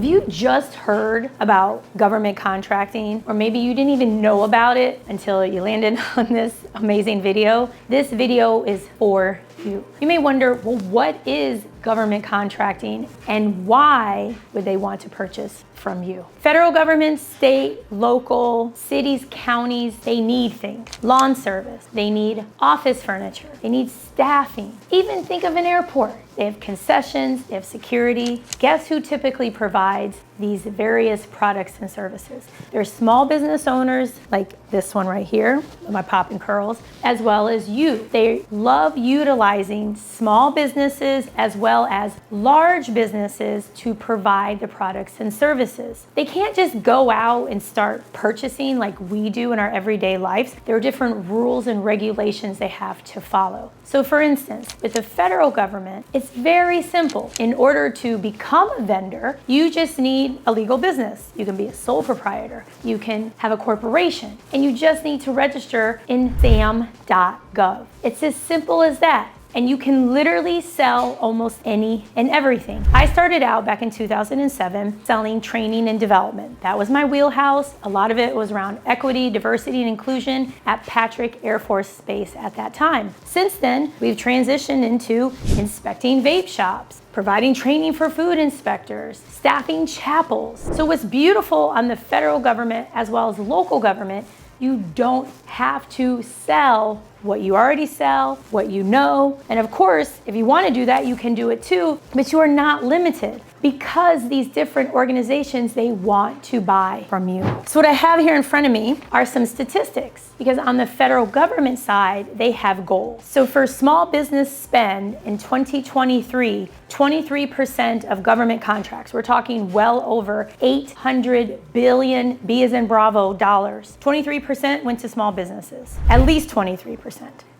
If you just heard about government contracting, or maybe you didn't even know about it until you landed on this amazing video, this video is for you. You may wonder, well, what is government contracting and why would they want to purchase from you? Federal government, state, local, cities, counties, they need things. Lawn service, they need office furniture, they need staffing. Even think of an airport. They have concessions, they have security. Guess who typically provides these various products and services? They're small business owners like this one right here, my Pop and Curls, as well as you. They love utilizing small businesses as well as large businesses to provide the products and services. They can't just go out and start purchasing like we do in our everyday lives. There are different rules and regulations they have to follow. So for instance, with the federal government, it's very simple. In order to become a vendor, you just need a legal business. You can be a sole proprietor. You can have a corporation, and you just need to register in Sam.Gov. It's as simple as that. And you can literally sell almost any and everything. I started out back in 2007 selling training and development. That was my wheelhouse. A lot of it was around equity, diversity, and inclusion at Patrick Air Force Base at that time. Since then, we've transitioned into inspecting vape shops, providing training for food inspectors, staffing chapels. So what's beautiful on the federal government as well as local government, you don't have to sell what you already sell, what you know. And of course, if you want to do that, you can do it too, but you are not limited because these different organizations, they want to buy from you. So what I have here in front of me are some statistics, because on the federal government side, they have goals. So for small business spend in 2023, 23% of government contracts, we're talking well over 800 billion, B as in Bravo, dollars. 23% went to small businesses, at least 23%.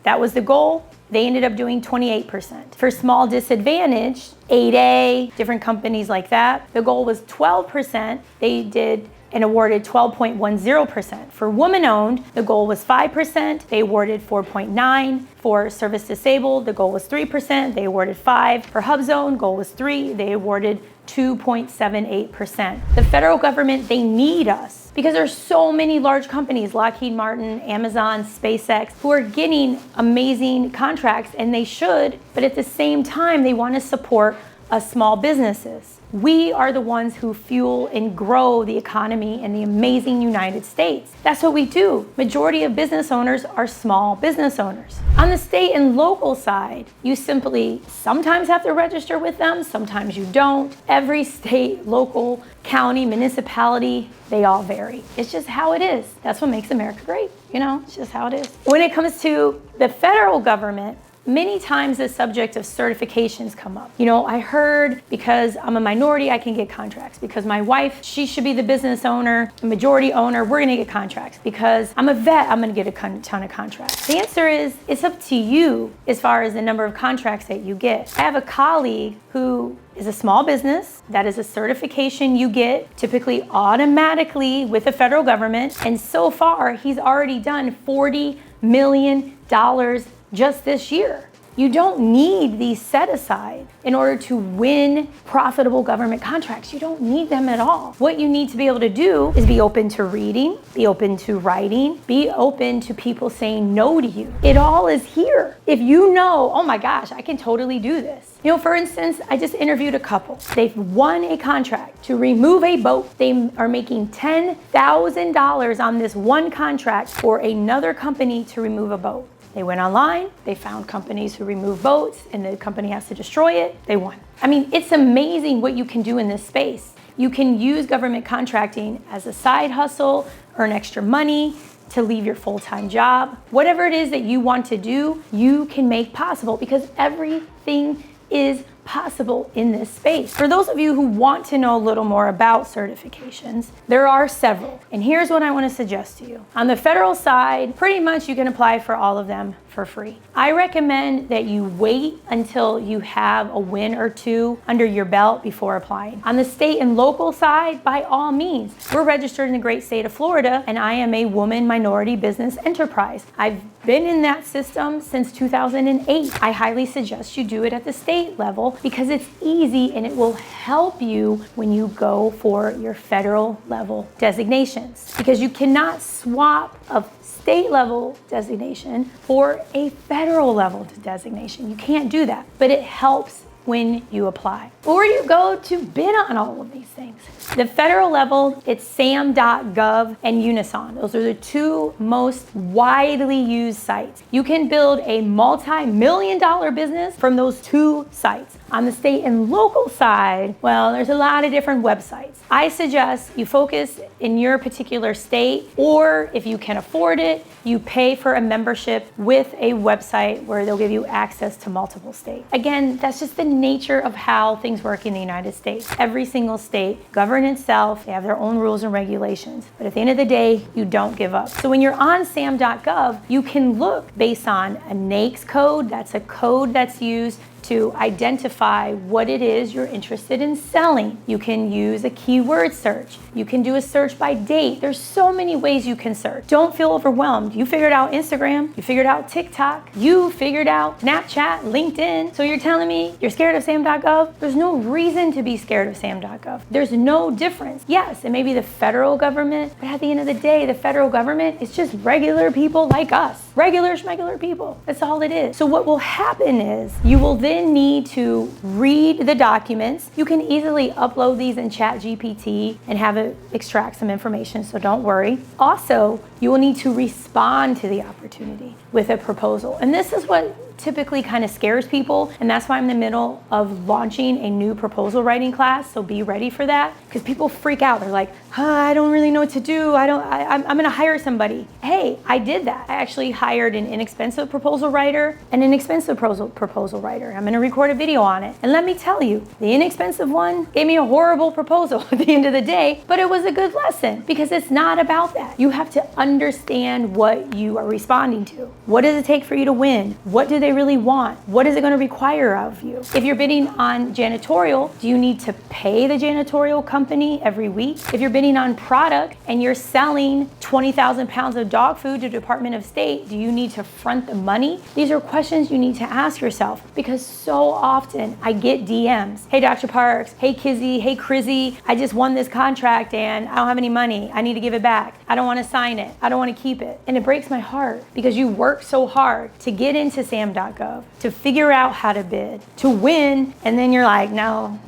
That was the goal. They ended up doing 28%. For small disadvantaged, 8A, different companies like that, the goal was 12%. They did and awarded 12.10%. For woman-owned, the goal was 5%. They awarded 4.9%. For service disabled, the goal was 3%. They awarded 5%. For HubZone, goal was 3%. They awarded 2.78%. The federal government, they need us because there's so many large companies, Lockheed Martin, Amazon, SpaceX, who are getting amazing contracts, and they should, but at the same time, they want to support us small businesses. We are the ones who fuel and grow the economy in the amazing United States. That's what we do. Majority of business owners are small business owners. On the state and local side, you simply sometimes have to register with them, sometimes you don't. Every state, local, county, municipality, they all vary. It's just how it is. That's what makes America great. You know, it's just how it is. When it comes to the federal government, many times the subject of certifications come up. You know, I heard because I'm a minority, I can get contracts. Because my wife, she should be the business owner, the majority owner, we're gonna get contracts. Because I'm a vet, I'm gonna get a ton of contracts. The answer is, it's up to you as far as the number of contracts that you get. I have a colleague who is a small business. That is a certification you get typically automatically with the federal government. And so far, he's already done $40 million just this year. You don't need these set aside in order to win profitable government contracts. You don't need them at all. What you need to be able to do is be open to reading, be open to writing, be open to people saying no to you. It all is here. If you know, oh my gosh, I can totally do this. You know, for instance, I just interviewed a couple. They've won a contract to remove a boat. They are making $10,000 on this one contract for another company to remove a boat. They went online, they found companies who remove boats, and the company has to destroy it. They won. I mean, it's amazing what you can do in this space. You can use government contracting as a side hustle, earn extra money, to leave your full-time job. Whatever it is that you want to do, you can make possible because everything is possible in this space. For those of you who want to know a little more about certifications, there are several. And here's what I want to suggest to you. On the federal side, pretty much you can apply for all of them for free. I recommend that you wait until you have a win or two under your belt before applying. On the state and local side, by all means, we're registered in the great state of Florida, and I am a woman minority business enterprise. I've been in that system since 2008. I highly suggest you do it at the state level powerful because it's easy and it will help you when you go for your federal level designations, because you cannot swap a state level designation for a federal level designation. You can't do that, but it helps when you apply or you go to bid on all of these things. The federal level, it's Sam.Gov and Unison. Those are the two most widely used sites. You can build a multi-million-dollar business from those two sites. On the state and local side, well, there's a lot of different websites. I suggest you focus in your particular state, or if you can afford it, you pay for a membership with a website where they'll give you access to multiple states. Again, that's just the nature of how things work in the United States. Every single state govern itself. They have their own rules and regulations. But at the end of the day, you don't give up. So when you're on Sam.Gov, you can look based on a NAICS code. That's a code that's used to identify what it is you're interested in selling. You can use a keyword search. You can do a search by date. There's so many ways you can search. Don't feel overwhelmed. You figured out Instagram, you figured out TikTok, you figured out Snapchat, LinkedIn. So you're telling me you're scared of Sam.Gov? There's no reason to be scared of Sam.Gov. There's no difference. Yes, it may be the federal government, but at the end of the day, the federal government is just regular people like us. Regular schmegular people. That's all it is. So what will happen is you will then need to read the documents. You can easily upload these in ChatGPT and have it extract some information, so don't worry. Also, you will need to respond to the opportunity with a proposal. And this is what typically kind of scares people, and that's why I'm in the middle of launching a new proposal writing class, so be ready for that, because people freak out. They're like, I don't really know what to do. I'm gonna hire somebody. Hey, I did that. I actually hired an inexpensive proposal writer and an expensive proposal writer. I'm gonna record a video on it. And let me tell you, the inexpensive one gave me a horrible proposal at the end of the day, but it was a good lesson, because it's not about that. You have to understand what you are responding to. What does it take for you to win? What do they really want? What is it going to require of you? If you're bidding on janitorial, do you need to pay the janitorial company every week? If you're bidding on product and you're selling 20,000 pounds of dog food to the Department of State, do you need to front the money? These are questions you need to ask yourself, because so often I get DMs. Hey, Dr. Parks. Hey, Kizzy. Hey, Crizzy. I just won this contract and I don't have any money. I need to give it back. I don't want to sign it. I don't want to keep it. And it breaks my heart, because you work so hard to get into Sam.Gov, to figure out how to bid, to win, and then you're like, no.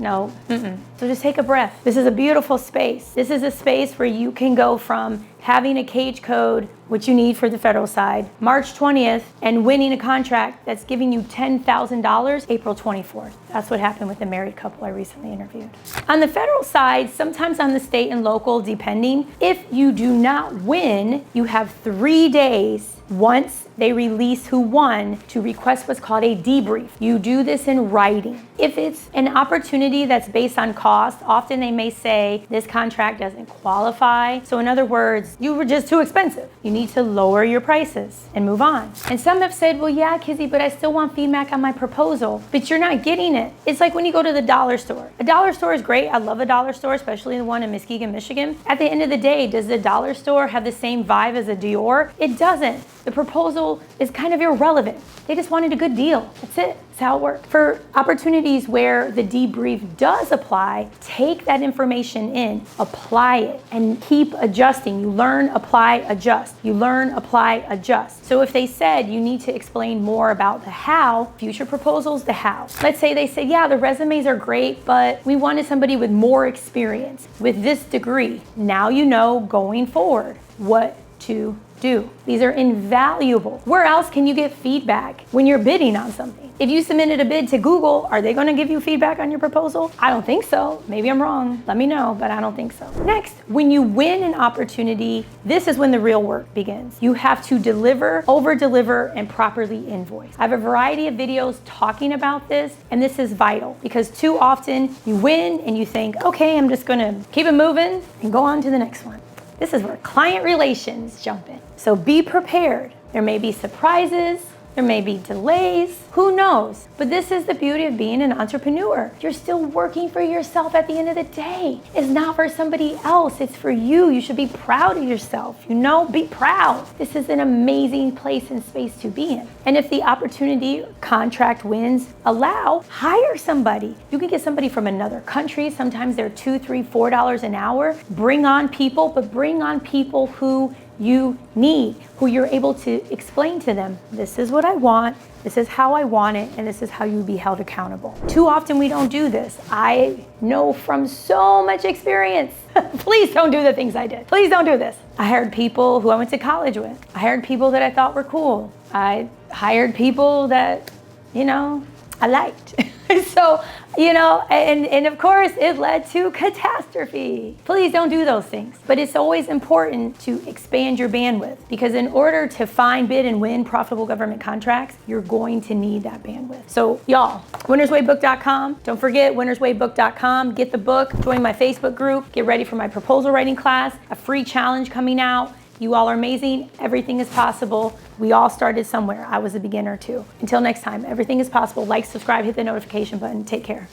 So just take a breath. This is a beautiful space. This is a space where you can go from having a cage code, which you need for the federal side, March 20th, and winning a contract that's giving you $10,000 April 24th. That's what happened with the married couple I recently interviewed. On the federal side, sometimes on the state and local, depending, if you do not win, you have 3 days once they release who won to request what's called a debrief. You do this in writing. If it's an opportunity that's based on cost, often they may say this contract doesn't qualify. So in other words, you were just too expensive. You need to lower your prices and move on. And some have said, well, yeah, Kizzy, but I still want feedback on my proposal. But you're not getting it. It's like when you go to the dollar store. A dollar store is great. I love a dollar store, especially the one in Muskegon, Michigan. At the end of the day, does the dollar store have the same vibe as a Dior? It doesn't. The proposal is kind of irrelevant. They just wanted a good deal. That's it. That's how it works. For opportunities where the debrief does apply, take that information in, apply it, and keep adjusting. You learn, apply, adjust. You learn, apply, adjust. So if they said you need to explain more about the how, future proposals, the how. Let's say they say, yeah, the resumes are great, but we wanted somebody with more experience with this degree. Now you know going forward what to do. These are invaluable. Where else can you get feedback when you're bidding on something? If you submitted a bid to Google, are they going to give you feedback on your proposal? I don't think so. Maybe I'm wrong. Let me know, but I don't think so. Next, when you win an opportunity, this is when the real work begins. You have to deliver, over-deliver, and properly invoice. I have a variety of videos talking about this, and this is vital, because too often you win and you think, okay, I'm just going to keep it moving and go on to the next one. This is where client relations jump in. So be prepared. There may be surprises, There may be delays. Who knows? But this is the beauty of being an entrepreneur. You're still working for yourself at the end of the day. It's not for somebody else. It's for you. You should be proud of yourself. Be proud. This is an amazing place and space to be in. And if the opportunity, contract wins allow, hire somebody. You can get somebody from another country. Sometimes they're $2, $3, $4 an hour. Bring on people, but bring on people who you need, who you're able to explain to them, this is what I want, this is how I want it, and this is how you'll be held accountable. Too often we don't do this. I know from so much experience. Please don't do the things I did. Please don't do this. I hired people who I went to college with. I hired people that I thought were cool. I hired people that, I liked. So, and of course it led to catastrophe. Please don't do those things. But it's always important to expand your bandwidth, because in order to find, bid, and win profitable government contracts, you're going to need that bandwidth. So y'all, winnerswaybook.com. Don't forget winnerswaybook.com. Get the book, join my Facebook group, get ready for my proposal writing class, a free challenge coming out. You all are amazing. Everything is possible. We all started somewhere. I was a beginner too. Until next time, everything is possible. Like, subscribe, hit the notification button. Take care.